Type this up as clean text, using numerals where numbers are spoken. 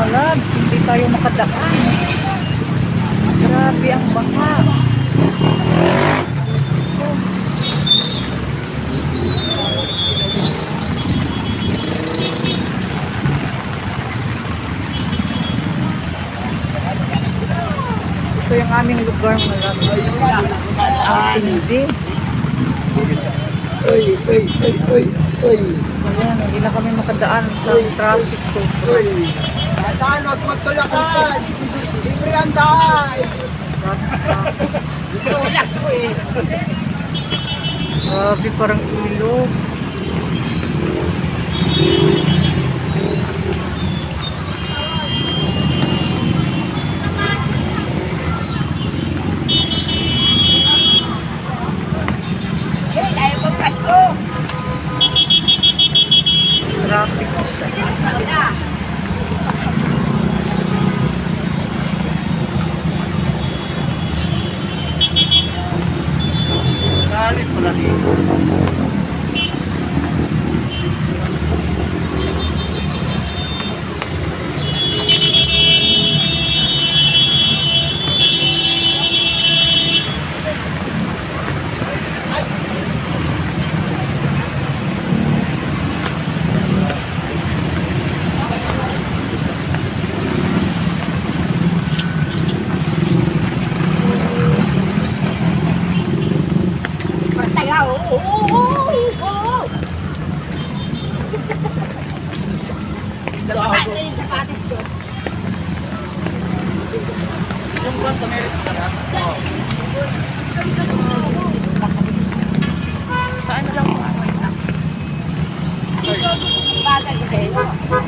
labs, hindi tayo makadaan. Grabe ang baha. Diyos ko. Ito yung aming lugar, mga labs. Ang tindi. Uy, uy, uy, uy, uy. Ayan, hindi na kami makadaan sa traffic sobra. Uy. Daan, huwag magtulakan. Libre ang daan. Tulak ko eh. Grabe, parang ilog. Traffic siya. Galit pala dito. Yung buwan sa merit ka na? Oo. Saan lang po? Wait lang. Bagal ko kayo.